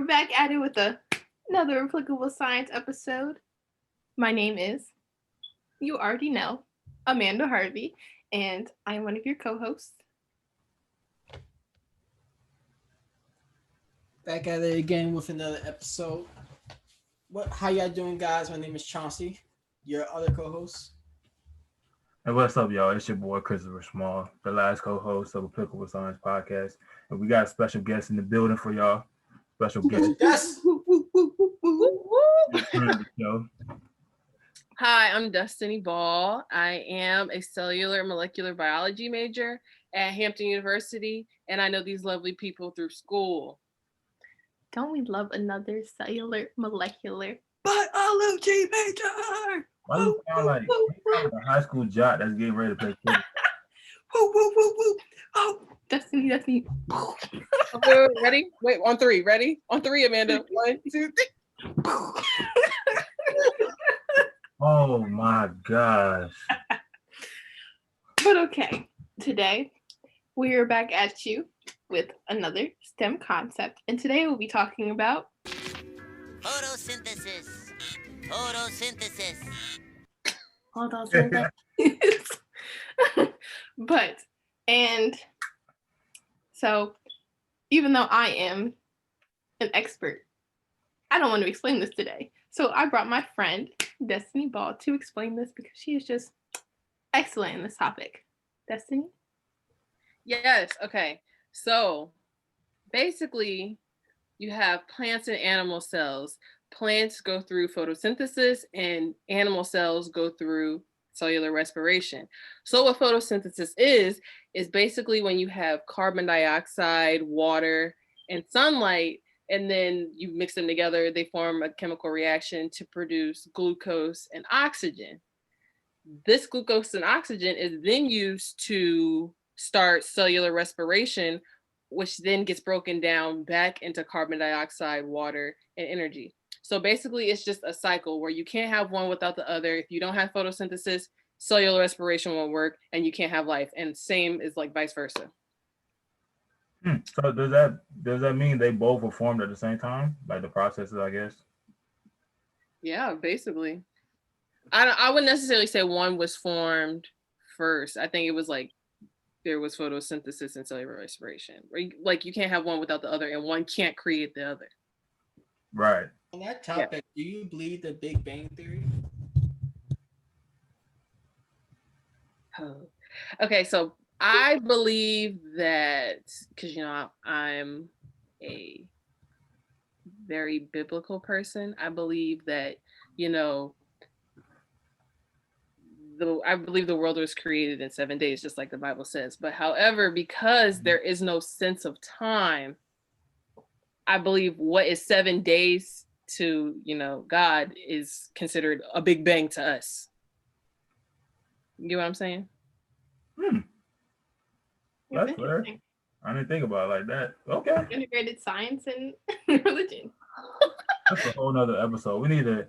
We're back at it with another applicable science episode. My name is, you already know, Amanda Harvey, and I'm one of your co-hosts. Back at it again with another episode. How y'all doing, guys? My name is Chauncey, your other co-host. And what's up, y'all? It's your boy Christopher Small, the last co-host of Applicable Science Podcast, and we got a special guest in the building for y'all. Special guest. Yes. Hi, I'm Destiny Ball. I am a cellular molecular biology major at Hampton University, and I know these lovely people through school. Don't we love another cellular molecular biology major? Why do you sound like a high school jock that's getting ready to play football? Woo. Oh, Destiny. Okay, ready? Wait, on three. Ready? On three, Amanda. 1, 2, 3. Oh my gosh. But okay, today we are back at you with another STEM concept, and today we'll be talking about Photosynthesis. So even though I am an expert, I don't want to explain this today. So I brought my friend Destiny Ball to explain this because she is just excellent in this topic. Destiny? Yes. Okay. So basically, you have plants and animal cells. Plants go through photosynthesis and animal cells go through cellular respiration. So what photosynthesis is basically when you have carbon dioxide, water, and sunlight, and then you mix them together, they form a chemical reaction to produce glucose and oxygen. This glucose and oxygen is then used to start cellular respiration, which then gets broken down back into carbon dioxide, water, and energy. So basically, it's just a cycle where you can't have one without the other. If you don't have photosynthesis, cellular respiration won't work, and you can't have life. And same is like vice versa. So does that mean they both were formed at the same time, like the processes, I guess? Yeah, basically. I wouldn't necessarily say one was formed first. I think it was like there was photosynthesis and cellular respiration. Like you can't have one without the other, and one can't create the other. Right. On that topic, Do you believe the Big Bang Theory? Oh. Okay, so I believe that because I'm a very biblical person. I believe that I believe the world was created in 7 days, just like the Bible says. But however, because there is no sense of time, I believe what is 7 days to, God is considered a big bang to us. You get what I'm saying? That's fair. I didn't think about it like that. Okay. Integrated science and religion. That's a whole nother episode. We need to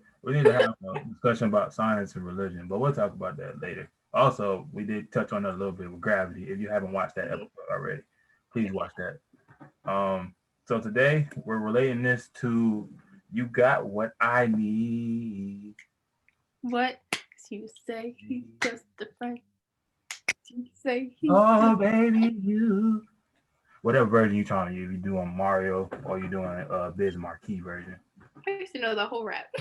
have a discussion about science and religion, but we'll talk about that later. Also, we did touch on that a little bit with gravity. If you haven't watched that episode already, please watch that. So today we're relating this to You Got What I Need. What? You say he's just a friend. You say he's baby, you. Whatever version you're trying to use, you doing Mario or you doing Biz Marquee version. I used to know the whole rap.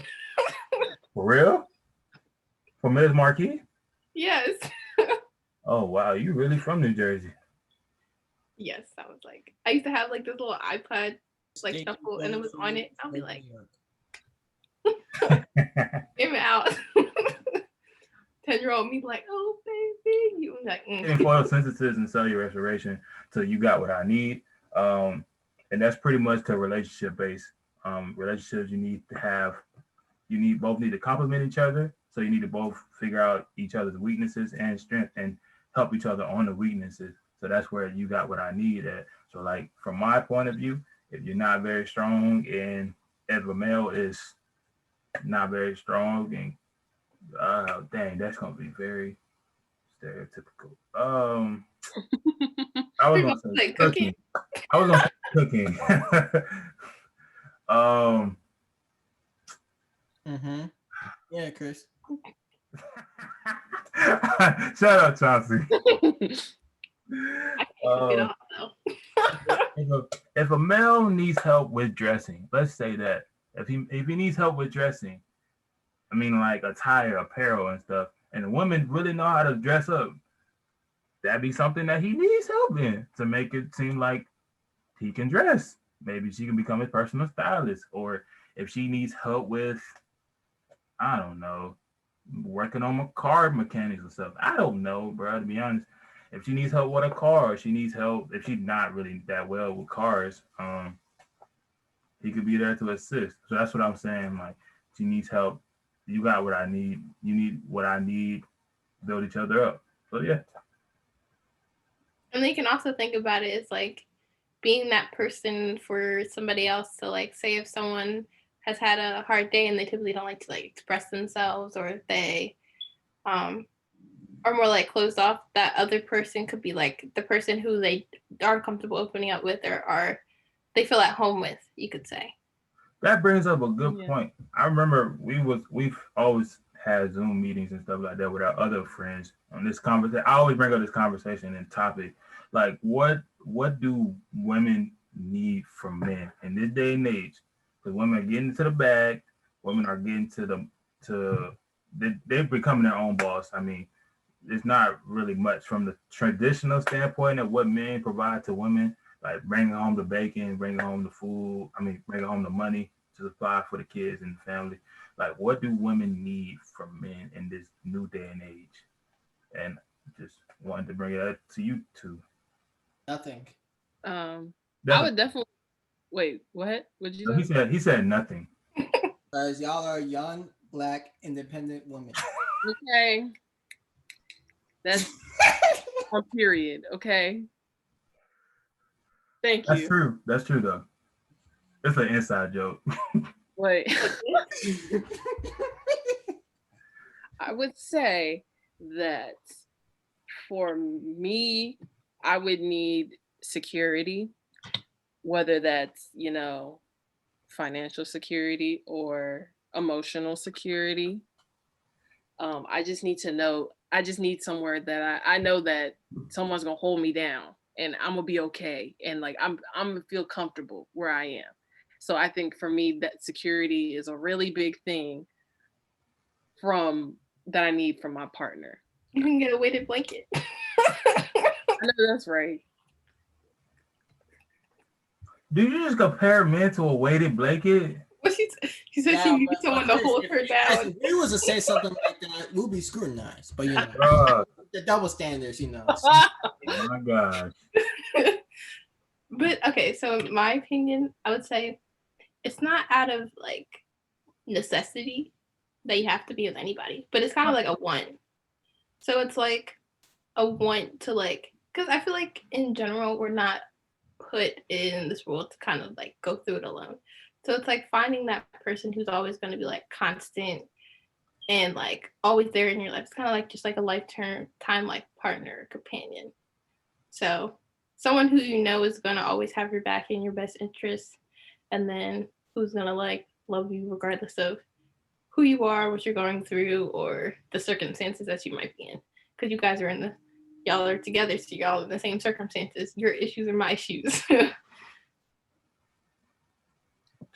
For real? For Ms. Marquis? Yes. Oh wow, you really from New Jersey? Yes, I used to have like this little iPod like shuffle, and it was on it. I'll be like, aim it out. 10-year-old me like, oh baby, you like In photosynthesis and cellular respiration, so You Got What I Need. And that's pretty much to relationship based. Relationships both need to complement each other. So you need to both figure out each other's weaknesses and strength and help each other on the weaknesses. So that's where You Got What I Need at. So like from my point of view, if you're not very strong and if a male is not very strong and dang, that's gonna be very stereotypical. I was gonna say cooking. I was gonna say cooking. Um, Mm-hmm. Yeah, Chris. Shut up, Chauncey. I can't get off though. If a male needs help with dressing, let's say that if he needs help with dressing, I mean like attire, apparel, and stuff, and the woman really know how to dress up, that'd be something that he needs help in to make it seem like he can dress. Maybe she can become his personal stylist, or if she needs help with, I don't know, working on car mechanics and stuff. I don't know, bro. To be honest, if she needs help with a car, she needs help. If she's not really that well with cars, he could be there to assist. So that's what I'm saying. Like, she needs help. You got what I need. You need what I need. Build each other up. So yeah. And they can also think about it as like being that person for somebody else. So like, say if someone has had a hard day and they typically don't like to like express themselves, or if they are more like closed off, that other person could be like the person who they are comfortable opening up with, or are they feel at home with, you could say. That brings up a good point. I remember we've always had Zoom meetings and stuff like that with our other friends on this conversation. I always bring up this conversation and topic, like what do women need from men in this day and age? Because women are getting to the bag, women are getting they're becoming their own boss. I mean, it's not really much from the traditional standpoint of what men provide to women, like bringing home the bacon, bringing home the food. I mean, bringing home the money to supply for the kids and the family. Like, what do women need from men in this new day and age? And just wanted to bring it up to you two. Nothing. I would definitely wait. What? What'd you say? He said nothing. Because y'all are young, black, independent women. Okay. That's one period. Okay. Thank you. That's true. That's true though. It's an inside joke. Wait. I would say that for me, I would need security, whether that's, financial security or emotional security. I just need to know, I just need somewhere that I know that someone's gonna hold me down and I'm gonna be okay. And like I'm gonna feel comfortable where I am. So I think for me that security is a really big thing that I need from my partner. You can get a weighted blanket. I know that's right. Do you just compare men to a weighted blanket? What she said, she needs someone to hold her down. If we was to say something like that, we'll be scrutinized. But the double standards, Oh my gosh. But okay, so in my opinion, I would say it's not out of like necessity that you have to be with anybody, but it's kind of like a want. So it's like a want to like, because I feel like in general we're not put in this world to kind of like go through it alone. So it's like finding that person who's always going to be like constant and like always there in your life. It's kind of like just like a lifetime like partner, companion. So someone who you know is going to always have your back in your best interest, and then who's going to like love you regardless of who you are, what you're going through, or the circumstances that you might be in. Because you guys are y'all are together, so y'all in the same circumstances. Your issues are my issues.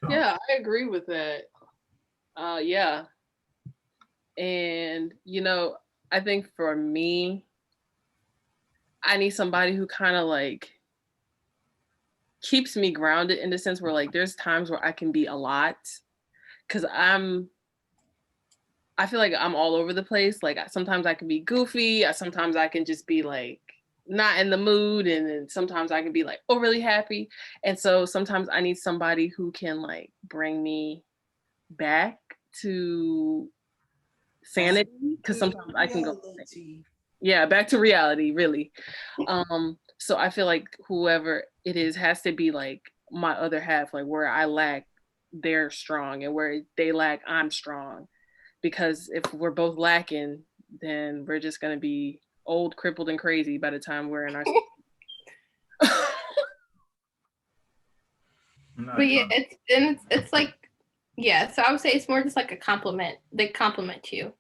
Yeah, I agree with that. Yeah. And, I think for me, I need somebody who kind of like keeps me grounded in the sense where like there's times where I can be a lot because I feel like I'm all over the place. Like sometimes I can be goofy. Sometimes I can just be like not in the mood. And then sometimes I can be like overly happy. And so sometimes I need somebody who can like bring me back to sanity. Because sometimes I can go, back to reality, really. So I feel like whoever it is has to be like my other half, like where I lack, they're strong, and where they lack, I'm strong. Because if we're both lacking, then we're just going to be old, crippled, and crazy by the time we're in our not. But yeah, it's like, yeah. So I would say it's more just like a compliment. They compliment you,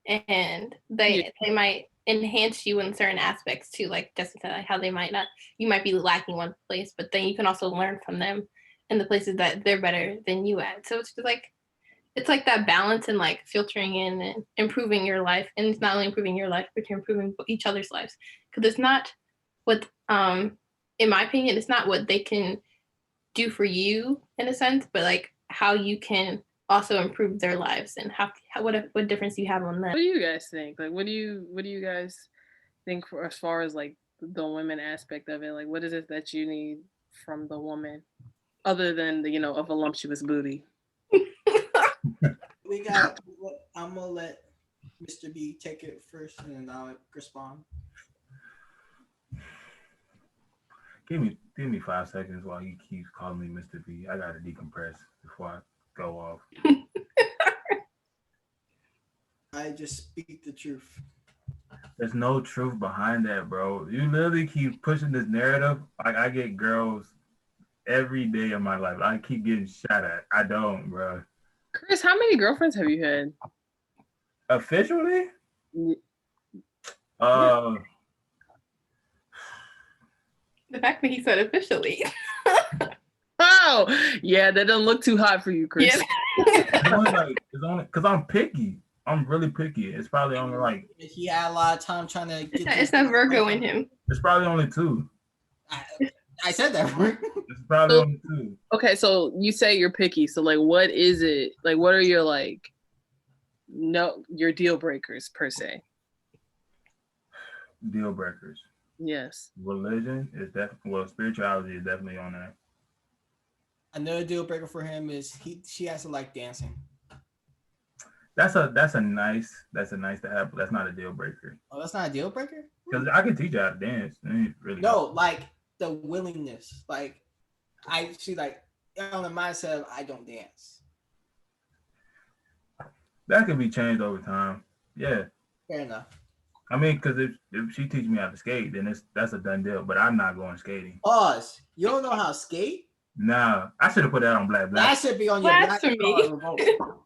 and they might enhance you in certain aspects too. Like Jessica said, like how you might be lacking one place, but then you can also learn from them in the places that they're better than you at. So it's just like, it's like that balance and like filtering in and improving your life, and it's not only improving your life, but you're improving each other's lives. Because it's not what, in my opinion, it's not what they can do for you in a sense, but like how you can also improve their lives and how what difference you have on them. What do you guys think? Like, what do you guys think for as far as like the women aspect of it? Like, what is it that you need from the woman, a voluptuous booty? I'm gonna let Mr. B take it first, and then I'll respond. Give me 5 seconds while he keeps calling me Mr. B. I gotta decompress before I go off. I just speak the truth. There's no truth behind that, bro. You literally keep pushing this narrative. Like, I get girls every day of my life. I keep getting shot at. I don't, bro. Chris, how many girlfriends have you had? Officially? The fact that he said officially. Oh, yeah, that doesn't look too hot for you, Chris. Yeah. It's only because I'm picky. I'm really picky. It's probably only like, He had a lot of time trying to get. It's that Virgo in him. it's probably only 2. I said that right. It's probably only 2. Okay, so you say you're picky. So like, what is it? Like, what are your your deal breakers per se? Deal breakers. Yes. Religion is spirituality is definitely on there. Another deal breaker for him is she has to like dancing. That's a nice to have, but that's not a deal breaker. Oh, that's not a deal breaker? Because I can teach you how to dance. Really No, like the willingness. Like she like on the mindset of I don't dance. That can be changed over time. Yeah. Fair enough. I mean, because if she teaches me how to skate, then that's a done deal. But I'm not going skating. Pause. You don't know how to skate? Nah, I should have put that on Black. That should be on your Black Card Revolt.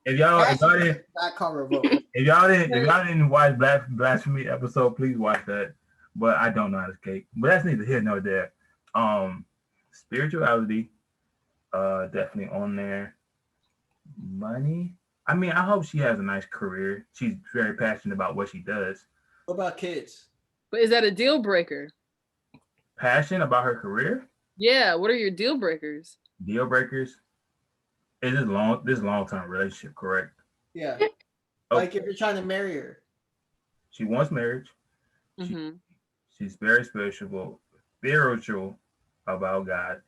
If y'all didn't, Black Card Revolt. if y'all didn't watch Blasphemy episode, please watch that. But I don't know how to skate. But that's neither here nor there. Spirituality, definitely on there. Money. I mean, I hope she has a nice career. She's very passionate about what she does. What about kids? But is that a deal breaker? Passion about her career? Yeah. What are your deal breakers? Deal breakers? Is this long-term relationship correct? Yeah. Like if you're trying to marry her. She wants marriage. Mm-hmm. She's very spiritual about God,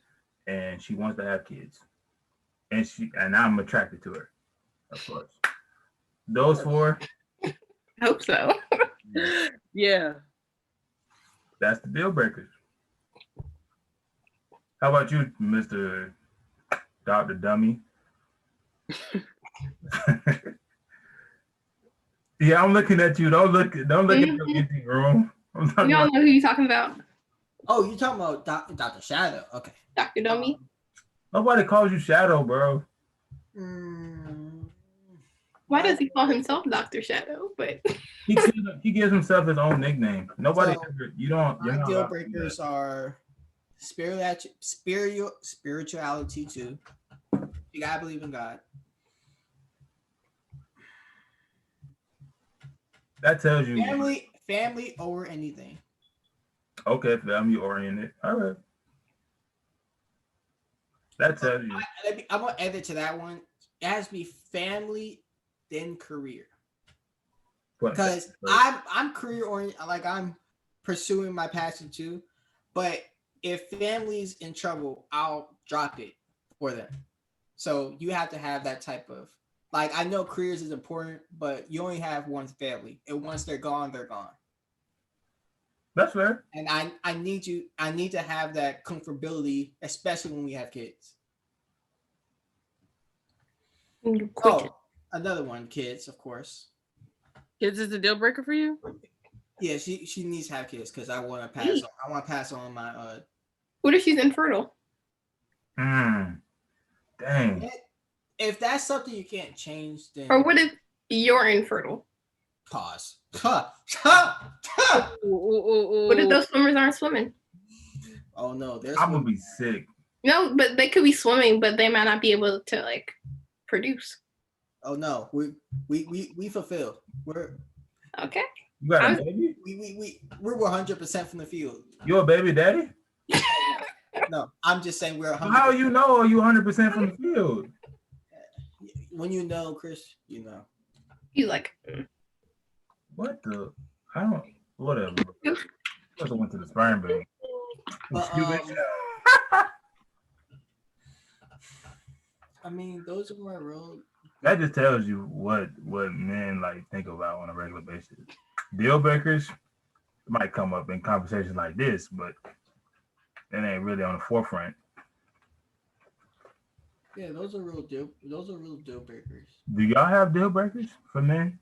and she wants to have kids. And I'm attracted to her, of course. Those 4. I hope so. Yeah. That's the deal breakers. How about you, Mr. Dr. Dummy? Yeah, I'm looking at you. Don't look at the empty room. You don't know who you're talking about? Oh, you're talking about Dr. Shadow. Okay. Dr. Dummy? Nobody calls you Shadow, bro. Why does he call himself Dr. Shadow? But he gives himself his own nickname. Nobody my deal breakers are spirituality too. You gotta believe in God. That tells you family over anything. Okay, family oriented. All right. That tells you. I'm gonna add it to that one. It has to be family, then career. Because I'm career oriented, like I'm pursuing my passion too. But if family's in trouble, I'll drop it for them. So you have to have that type of, like, I know careers is important, but you only have one family, and once they're gone, they're gone. That's fair. And I need to have that comfortability, especially when we have kids. Oh, another one, kids, of course. Kids is a deal breaker for you? Yeah, she needs to have kids because I want to pass on my what if she's infertile? Dang. If that's something you can't change, then Or what if you're infertile? pause. What if those swimmers aren't swimming? Oh no, I'm gonna be sick. No, but they could be swimming, but they might not be able to like produce. Oh no, we fulfill. We're okay. You got a baby? We're 100% from the field. You a baby daddy? No, I'm just saying we're 100%. How you know? Are you 100% from the field? When you know, Chris, you know. You like what the? I don't. Whatever. I went to the sperm bank. I mean, those are my roles. That just tells you what men like think about on a regular basis. Deal breakers might come up in conversations like this, but it ain't really on the forefront. Yeah, those are real deal breakers. Do y'all have deal breakers for men?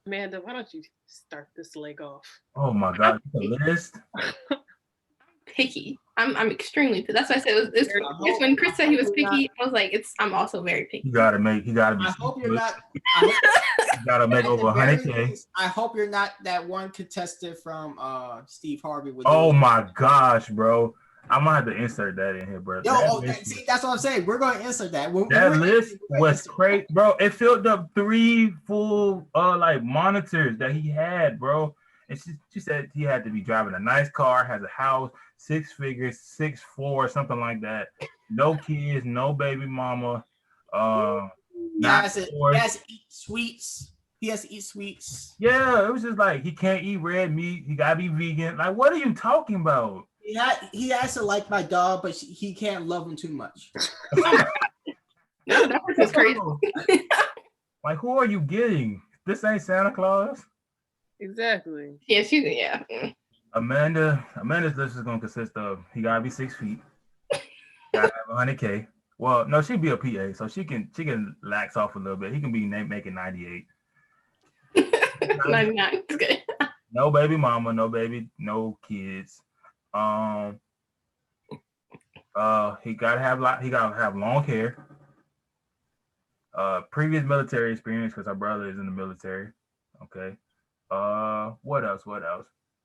Amanda, why don't you start this leg off? Oh my God, the list. Picky. I'm extremely picky. That's why I said it's when Chris said he was picky. I was like, I'm also very picky. You gotta be. I hope you're not. You gotta make over 100K. I hope you're not that one contestant from Steve Harvey. Oh my gosh, bro! I'm gonna have to insert that in here, bro. See, that's what I'm saying. We're going to insert that. That list was crazy, bro. It filled up 3 full like monitors that he had, bro. And she said he had to be driving a nice car, has a house, 6 figures, 6'4", something like that. No kids, no baby mama. He has to eat sweets. He has to eat sweets. Yeah, it was just like he can't eat red meat. He gotta be vegan. Like, what are you talking about? He has to like my dog, but he can't love him too much. That's crazy. Like, who are you getting? This ain't Santa Claus. Exactly. Yeah. Amanda's list is gonna consist of he gotta be 6 feet, gotta have 100K. Well, no, she'd be a PA, so she can lax off a little bit. He can be making 98. 99. It's good. No baby mama, no kids. He gotta have long hair. Previous military experience because our brother is in the military. Okay. What else?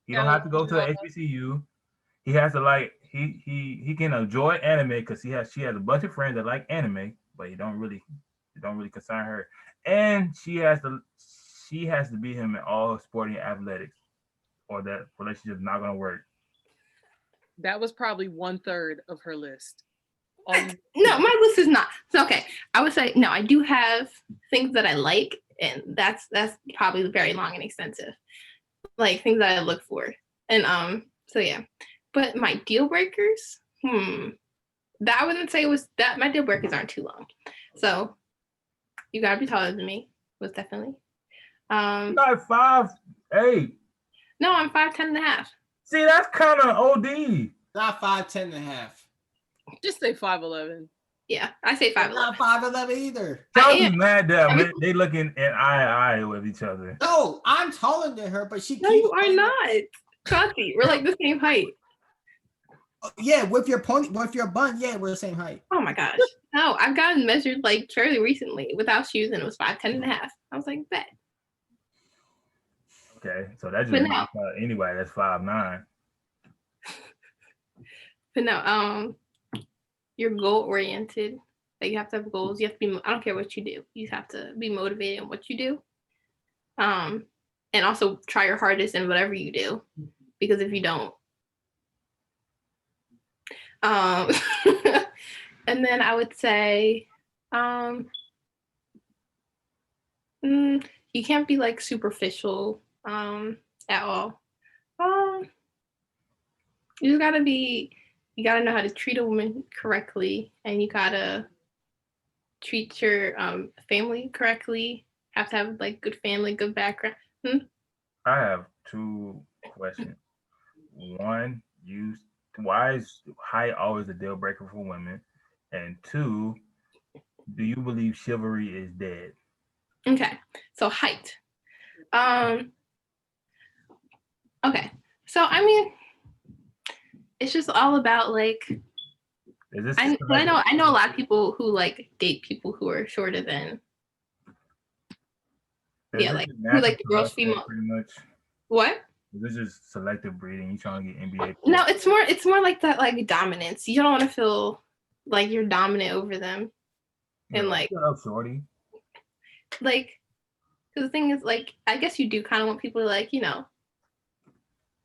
He don't have to go to the HBCU. He has to like he can enjoy anime because she has a bunch of friends that like anime, but it don't really concern her. And she has to beat him in all sporting athletics, or that relationship is not gonna work. That was probably 1/3 of her list. No, my list is not. So okay, I would say no. I do have things that I like, and that's probably very long and extensive, like things that I look for, and so yeah. But my deal breakers, that I wouldn't say was that my deal breakers aren't too long. So you gotta be taller than me. Was definitely. You're not 5'8". No, I'm 5'10.5". See, that's kind of OD. Not 5'10.5". Just say 5'11". Yeah, I say 5'11". Not 5'11" either. Tell me mad that they looking in eye with each other. No, I'm taller than her, but she. No, you are not. Trust me, we're like the same height. Yeah, with your bun, yeah, we're the same height. Oh my gosh. No, I've gotten measured like fairly recently without shoes, and it was 5'10.5". I was like, bet. Okay, so that just means anybody that's 5'9". But no, you're goal oriented. Like you have to have goals. You have to be. I don't care what you do. You have to be motivated in what you do. And also try your hardest in whatever you do, because if you don't, and then I would say, you can't be like superficial at all. You gotta know how to treat a woman correctly, and you gotta treat your family correctly. Have to have like good family, good background. I have 2 questions. One, why is height always a deal breaker for women? And 2, do you believe chivalry is dead? Okay, so height. Okay, so I mean, it's just all about like Is this I know a lot of people who like date people who are shorter than. Yeah, like who like the girls female. Pretty much. What? This is just selective breeding. You trying to get NBA? No, it's more like that, like dominance. You don't want to feel like you're dominant over them, and like, shut up, shorty. Like, because the thing is, like, I guess you do kind of want people to like,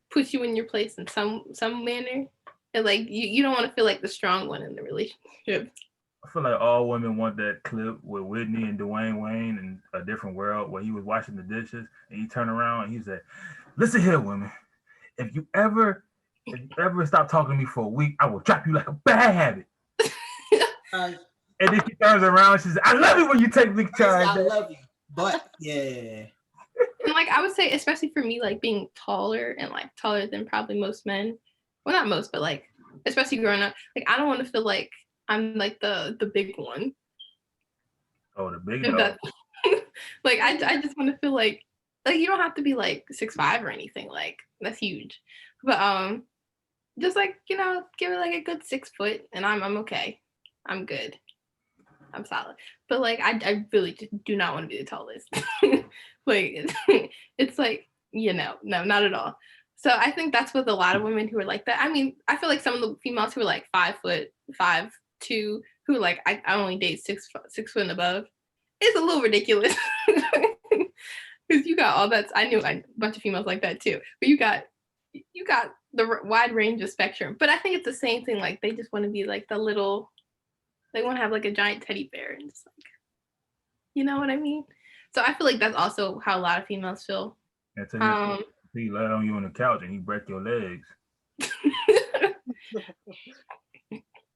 put you in your place in some manner, and like you don't want to feel like the strong one in the relationship. I feel like all women want that clip with Whitney and Dwayne Wayne in A Different World where he was washing the dishes and he turned around and he said, "Listen here, women. If you ever stop talking to me for a week, I will drop you like a bad habit." And then she turns around and she says, "I love you when you take big charge." I love you. But yeah. And like I would say, especially for me, like being taller and like taller than probably most men. Well, not most, but like especially growing up, like I don't want to feel like I'm like the big one. Oh, the big dog. Like I just want to feel like you don't have to be like 6'5" or anything. Like that's huge. But just like, give it like a good 6 foot and I'm okay. I'm good. I'm solid. But like I really just do not want to be the tallest. Like it's like, no, not at all. So I think that's with a lot of women who are like that. I mean, I feel like some of the females who are like 5 foot, 5'2", who like I only date 6 foot and above. It's a little ridiculous. Because you got all that. I knew a bunch of females like that too. But you got the wide range of spectrum. But I think it's the same thing. Like they just want to be like the little. They want to have like a giant teddy bear and just like, you know what I mean? So I feel like that's also how a lot of females feel. He lay on you on the couch and he break your legs.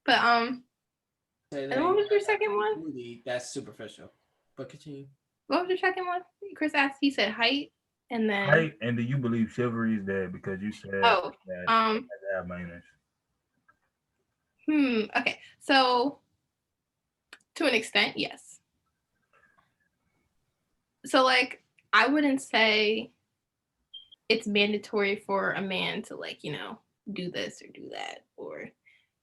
But and what was your second one? That's superficial. But continue. What was your second one? Chris asked. He said height, and then height. And do you believe chivalry is dead because you said that I have minors? Okay. So to an extent, yes. So like I wouldn't say it's mandatory for a man to like, do this or do that, or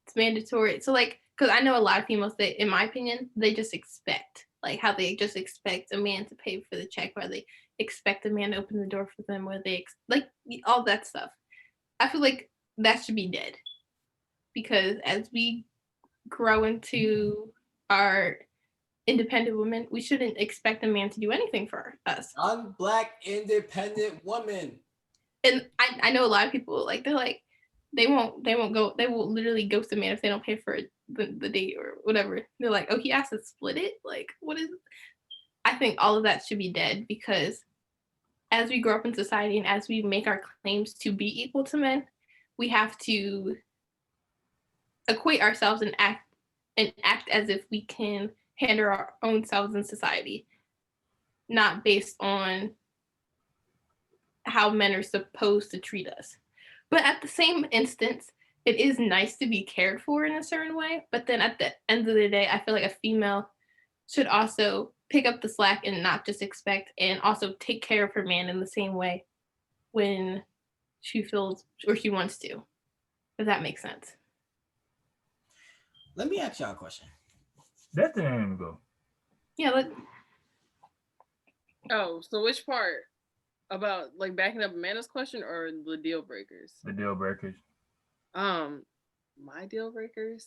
it's mandatory. So like, because I know a lot of females that, in my opinion, they just expect, like how they just expect a man to pay for the check, or they expect a man to open the door for them, or they like all that stuff. I feel like that should be dead, because as we grow into our independent women, we shouldn't expect a man to do anything for us. I'm Black independent woman. And I know a lot of people like they're like they will literally ghost a man if they don't pay for the date or whatever. They're like, oh, he has to split it. Like, what is it? I think all of that should be dead, because as we grow up in society and as we make our claims to be equal to men, we have to equate ourselves and act as if we can handle our own selves in society, not based on how men are supposed to treat us. But at the same instance, it is nice to be cared for in a certain way. But then at the end of the day, I feel like a female should also pick up the slack and not just expect, and also take care of her man in the same way when she feels or she wants to, if that makes sense. Let me ask y'all a question. That didn't go. Yeah. Oh, so which part? About like backing up Amanda's question or the deal breakers? The deal breakers. My deal breakers.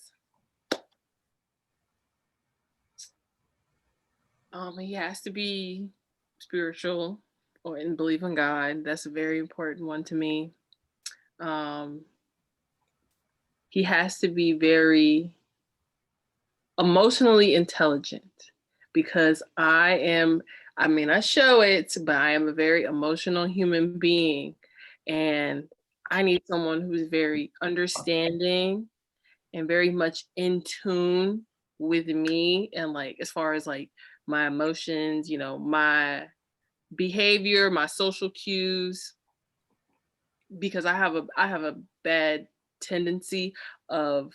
He has to be spiritual and believe in God. That's a very important one to me. He has to be very emotionally intelligent, because I show it, but I am a very emotional human being, and I need someone who's very understanding and very much in tune with me, and like as far as like my emotions, my behavior, my social cues, because I have a bad tendency of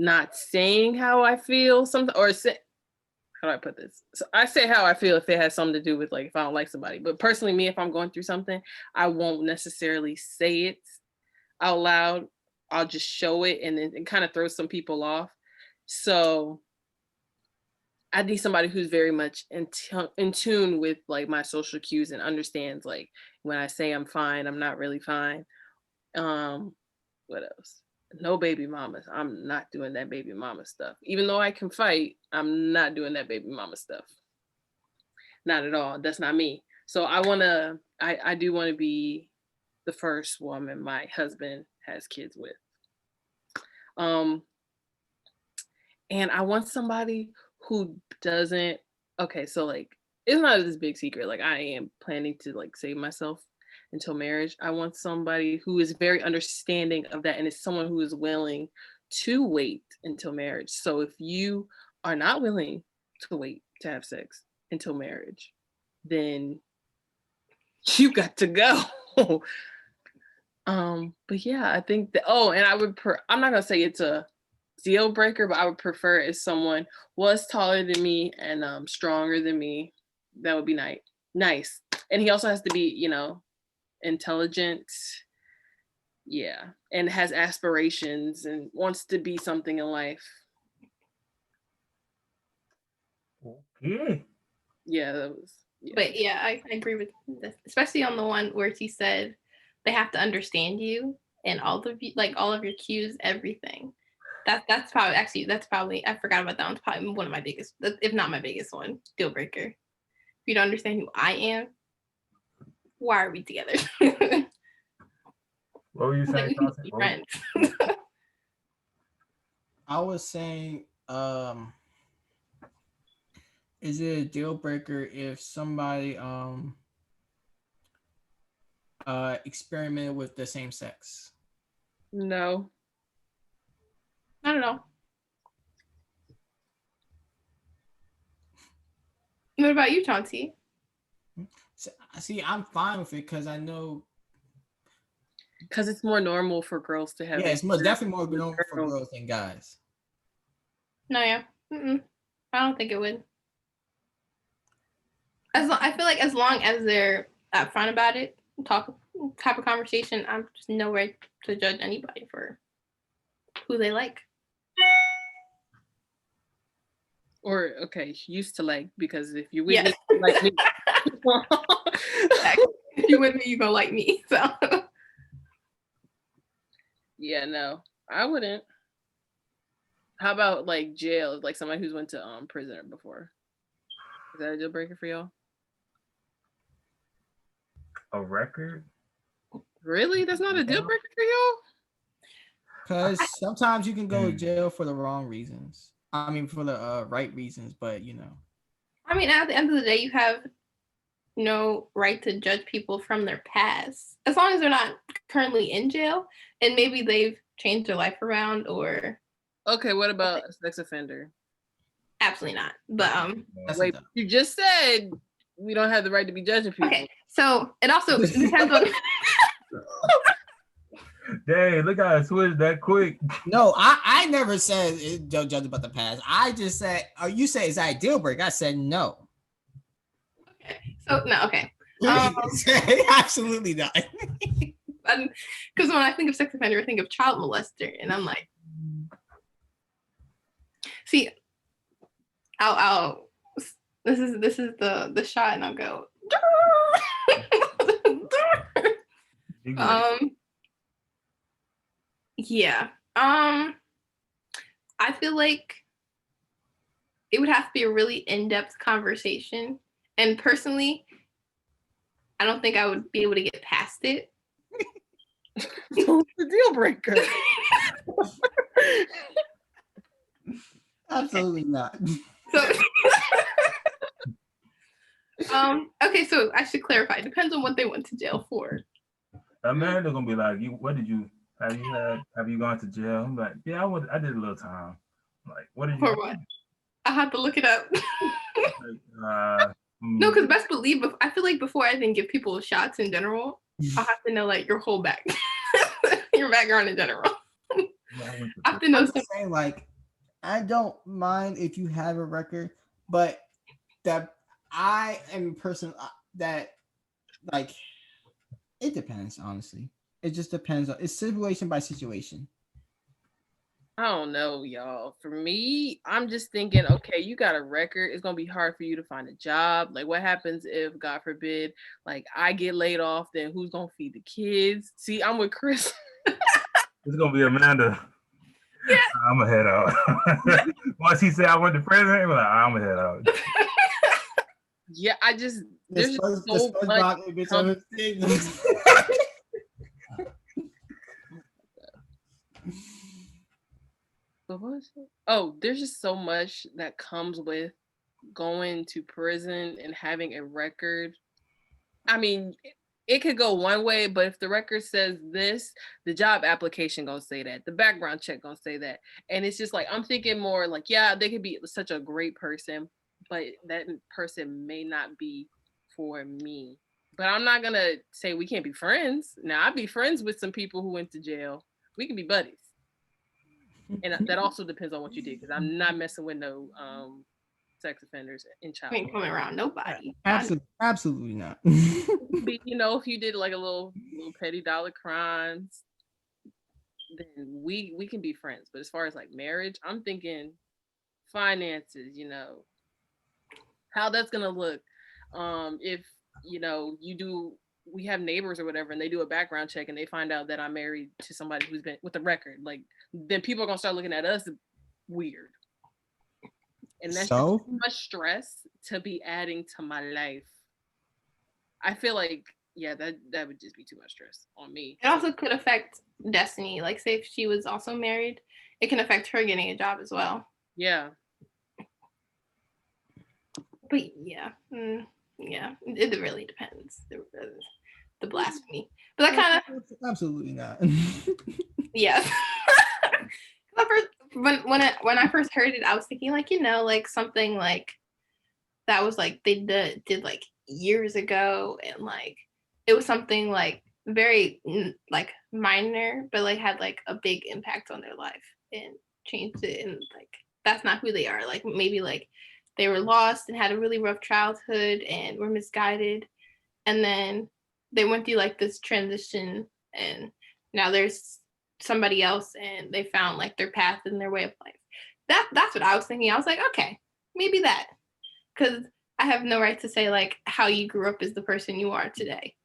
not saying how I feel something, or how do I put this? So I say how I feel if it has something to do with like if I don't like somebody. But personally, me, if I'm going through something, I won't necessarily say it out loud. I'll just show it, and then it kind of throws some people off. So I need somebody who's very much in tune with like my social cues and understands like when I say I'm fine, I'm not really fine. What else? No baby mamas. I'm not doing that baby mama stuff. Even though I can fight, I'm not doing that baby mama stuff. Not at all. That's not me. So I do want to be the first woman my husband has kids with. And I want somebody who doesn't, okay, so like, it's not this big secret. Like I am planning to like save myself until marriage. I want somebody who is very understanding of that and is someone who is willing to wait until marriage. So if you are not willing to wait to have sex until marriage, then you got to go. But yeah, I think that, and I'm not gonna say it's a deal breaker, but I would prefer if someone was taller than me and stronger than me. That would be nice. And he also has to be, intelligent, yeah, and has aspirations and wants to be something in life. Okay. Yeah, that was. Yeah. But yeah, I agree with this, especially on the one where he said they have to understand you and all of you, like all of your cues, everything. That's probably I forgot about that one. It's probably one of my biggest, if not my biggest one, deal breaker. If you don't understand who I am, why are we together? What were you saying? Friends. I was saying, is it a deal breaker if somebody experiment with the same sex? No. I don't know. What about you, Chauncey? See, I'm fine with it because I know. Because it's more normal for girls to have. Yeah, it's definitely more normal for girls than guys. No, yeah. I don't think it would. I feel like as long as they're upfront about it, have a conversation, I'm just nowhere to judge anybody for who they like. Or used to like, because if you with me, like me. If you with me, you gonna like me. So yeah, no, I wouldn't. How about like jail? Like somebody who's went to prison before. Is that a deal breaker for y'all? A record? Really? That's not a deal breaker for y'all? Because sometimes you can go to jail for the wrong reasons. I mean, for the right reasons, but I mean, at the end of the day, you have no right to judge people from their past, as long as they're not currently in jail and maybe they've changed their life around or. Okay, what about a sex offender? Absolutely not. But wait, you just said we don't have the right to be judging people. Okay, so it also depends on. Dang, look how I switched that quick. No, I never said don't judge about the past. I just said, you say is that a deal breaker? I said no. Okay, so no, okay. Absolutely not. Because when I think of sex offender, I think of child molester, and I'm like, see, I'll this is the shot, and I'll go. Yeah. I feel like it would have to be a really in-depth conversation. And personally, I don't think I would be able to get past it. So it's a deal breaker. Absolutely not. So okay, so I should clarify. It depends on what they went to jail for. Amanda's gonna be like, have you gone to jail? I'm like, yeah, I did a little time. I'm like, what did you for what? I have to look it up. No, because best believe, I feel like before I even give people shots in general, I have to know like your whole your background in general. I have to know something. Like, I don't mind if you have a record, but that I am a person that like it depends. Honestly, it just depends. It's situation by situation. I don't know, y'all. For me, I'm just thinking, okay, you got a record. It's gonna be hard for you to find a job. Like, what happens if, God forbid, like I get laid off? Then who's gonna feed the kids? See, I'm with Chris. It's gonna be Amanda. Yeah. I'm gonna head out. Once he said I went to prison, I'm like, I'm gonna head out. Yeah, I just there's just so much. Oh, there's just so much that comes with going to prison and having a record. I mean, it could go one way, but if the record says this, the job application gonna say that, the background check gonna say that, and it's just like I'm thinking more like, yeah, they could be such a great person, but that person may not be for me. But I'm not gonna say we can't be friends. Now I'd be friends with some people who went to jail. We can be buddies, and that also depends on what you did, because I'm not messing with no sex offenders in child. I ain't coming around nobody. Absolutely not. You know, if you did like a little petty dollar crimes, then we can be friends. But as far as like marriage, I'm thinking finances, you know, how that's gonna look. If you know, we have neighbors or whatever, and they do a background check and they find out that I'm married to somebody who's been with a record, like then people are gonna start looking at us weird. And that's too much stress to be adding to my life. I feel like, yeah, that would just be too much stress on me. It also could affect Destiny. Like, say if she was also married, it can affect her getting a job as well. Yeah. But yeah, it really depends. The blasphemy, but that kind of absolutely not. Yeah. When I first heard it, I was thinking like, you know, like something like that was like they did like years ago, and like it was something like very like minor, but like had like a big impact on their life and changed it, and like that's not who they are. Like maybe like they were lost and had a really rough childhood and were misguided, and then they went through like this transition, and now there's somebody else and they found like their path and their way of life. That's what I was thinking. I was like, okay, maybe that, because I have no right to say like how you grew up is the person you are today.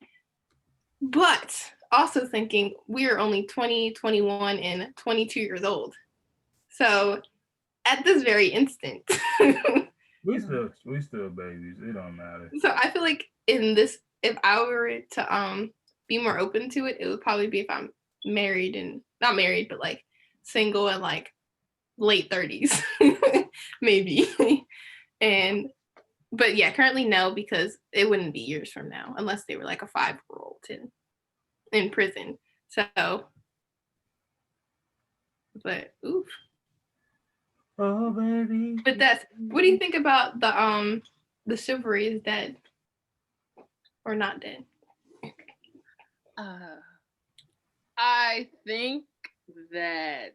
But also thinking we are only 20, 21, and 22 years old. So at this very instant, we still babies. It don't matter. So I feel like in this, if I were to be more open to it, it would probably be if I'm married and not married, but like single and like late 30s, maybe. But yeah, currently no, because it wouldn't be years from now unless they were like a 5-year-old in prison. So, but oof. Oh baby. But what do you think about the chivalry is dead or not dead? I think that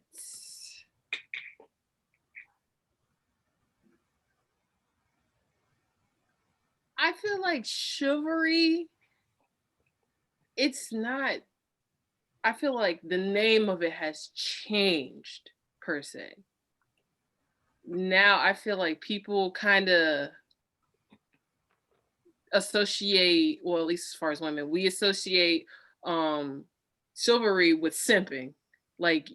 I feel like chivalry, it's not, I feel like the name of it has changed per se. Now I feel like people kind of associate, well, at least as far as women, we associate chivalry with simping. Like,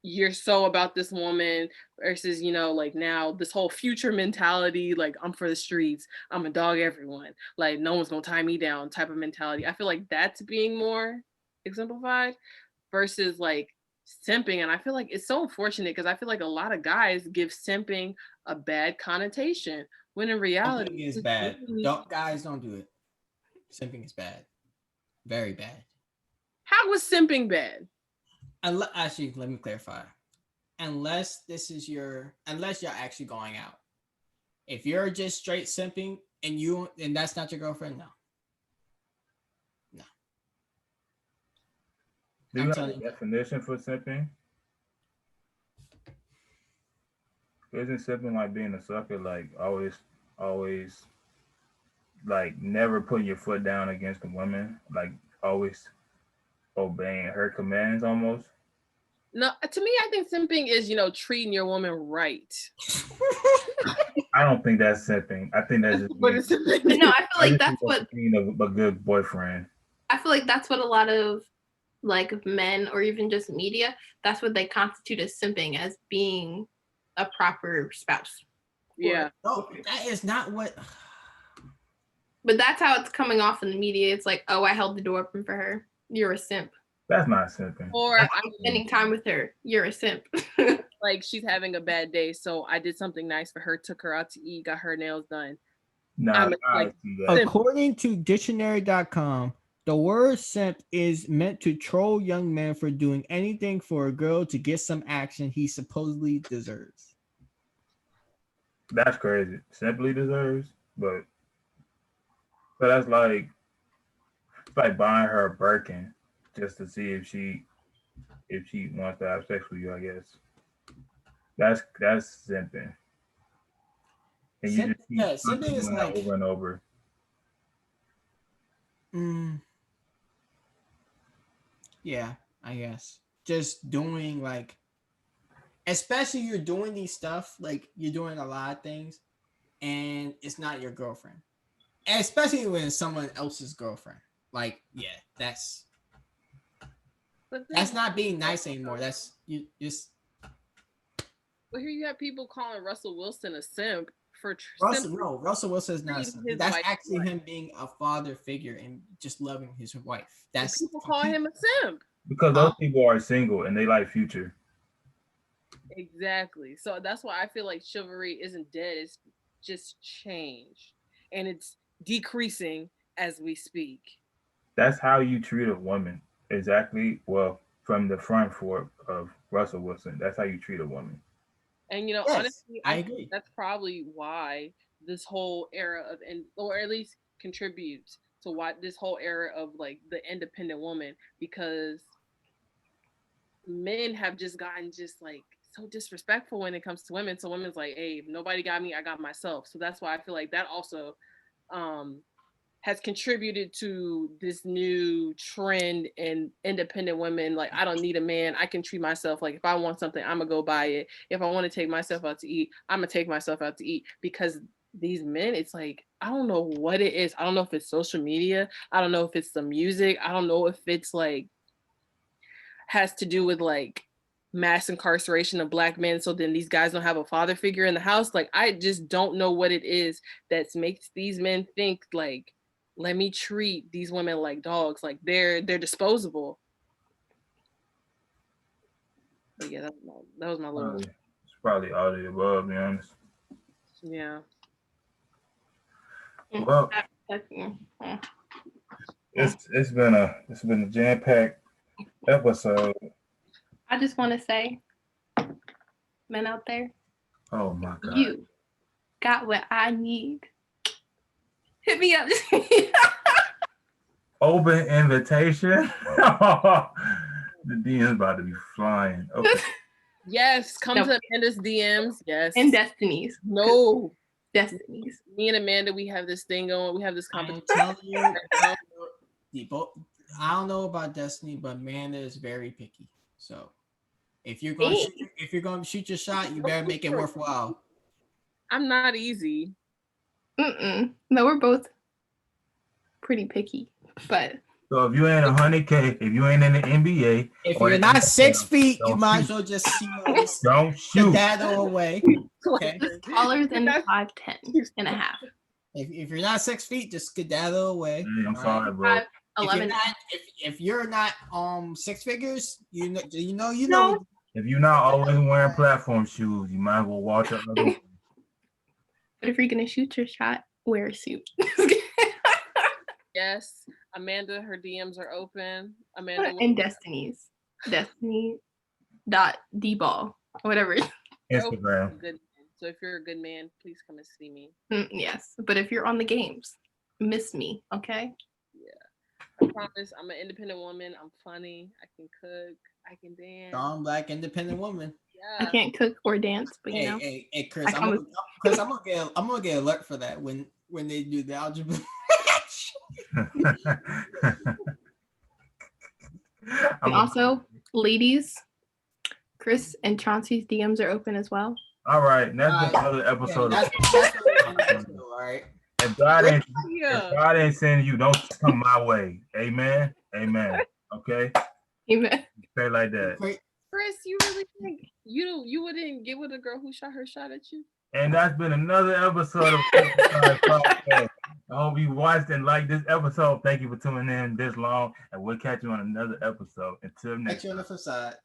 you're so about this woman versus, you know, like now this whole future mentality, like I'm for the streets, I'm a dog everyone, like no one's gonna tie me down type of mentality. I feel like that's being more exemplified versus like simping. And I feel like it's so unfortunate because I feel like a lot of guys give simping a bad connotation when in reality simping is bad. Guys don't do it. Simping is bad. Very bad. How was simping bad? Actually, let me clarify. Unless you're actually going out. If you're just straight simping and that's not your girlfriend, no. Do you have a definition for simping? Isn't simping like being a sucker, like always like never putting your foot down against a woman, like always obeying her commands almost? No, to me, I think simping is, treating your woman right. I don't think that's simping. I think that's just What is simping? But no, I feel like that's what being a good boyfriend. I feel like that's what a lot of like men or even just media, that's what they constitute as simping, as being a proper spouse. Yeah. No, that is not what. But that's how it's coming off in the media. It's like, oh, I held the door open for her. You're a simp. That's not simping. Or I'm spending time with her. You're a simp. Like she's having a bad day, so I did something nice for her, took her out to eat, got her nails done. No, according to dictionary.com, the word simp is meant to troll young men for doing anything for a girl to get some action he supposedly deserves. That's crazy. Simply deserves, but that's like, it's like buying her a Birkin just to see if she wants to have sex with you, I guess. That's simping. And you just keep simping is like over and over. Yeah, I guess. Just doing like, especially you're doing these stuff, like you're doing a lot of things and it's not your girlfriend. And especially when it's someone else's girlfriend. Like, yeah, that's not being nice anymore. That's you just. Well, here you have people calling Russell Wilson a simp for Russell Wilson is not a simp. That's actually him being a father figure and just loving his wife. That's people call him a simp because those people are single and they like Future. Exactly. So that's why I feel like chivalry isn't dead. It's just changed, and it's decreasing as we speak. That's how you treat a woman. Exactly. Well, from the front fork of Russell Wilson, that's how you treat a woman. And yes, honestly, I agree. That's probably why this whole era of, or at least contributes to why this whole era of like the independent woman, because men have just gotten just like so disrespectful when it comes to women. So women's like, hey, if nobody got me, I got myself. So that's why I feel like that also has contributed to this new trend in independent women. Like, I don't need a man. I can treat myself. Like, if I want something, I'm gonna go buy it. If I want to take myself out to eat, I'm gonna take myself out to eat. Because these men, it's like, I don't know what it is. I don't know if it's social media. I don't know if it's the music. I don't know if it's like has to do with like mass incarceration of Black men, so then these guys don't have a father figure in the house. Like, I just don't know what it is that makes these men think like, let me treat these women like dogs, like they're disposable. But yeah, that was my little. It's probably all of the above, to be honest. Yeah. Well, it's been a jam-packed episode. I just want to say, men out there, oh my God, you got what I need. Hit me up. Open invitation. The DM's about to be flying. Okay. Yes, come to Amanda's DMs. Yes. And Destiny's. No. Destiny's. Me and Amanda, we have this thing going. We have this competition. I'm telling you, I don't know about Destiny, but Amanda is very picky. So if you're going to shoot your shot, you better make it worthwhile. I'm not easy. No, we're both pretty picky, but. So if you ain't 100K, if you ain't in the NBA, if you're not 6 feet, you might as well just don't shoot. Skedaddle away. Okay. Taller than 5'10" and a half. If you're not 6 feet, just skedaddle away. I'm sorry, bro. 11. If you're not 6 figures, you know. If you're not always wearing platform shoes, you might as well watch the other one. But if you're gonna shoot your shot, wear a suit. Yes, Amanda, her DMs are open. Amanda and Destiny's Destiny.dball, whatever. Instagram. So if you're a good man, please come and see me. Yes, but if you're on the games, miss me, okay? Yeah, I promise. I'm an independent woman. I'm funny. I can cook. I can dance. Strong Black independent woman. Yeah. I can't cook or dance, but you know. Hey, Chris, I'm gonna get alert for that when they do the algebra. And also, ladies, Chris and Chauncey's DMs are open as well. All right, and that's been another episode Yeah, of all right. If God ain't sending you, don't come my way. Amen. Amen. Okay. Amen. Say like that. Chris, you really think you wouldn't get with a girl who shot her shot at you? And that's been another episode of Podcast. I hope you watched and liked this episode. Thank you for tuning in this long, and we'll catch you on another episode. Until next time. Catch you on the flip side.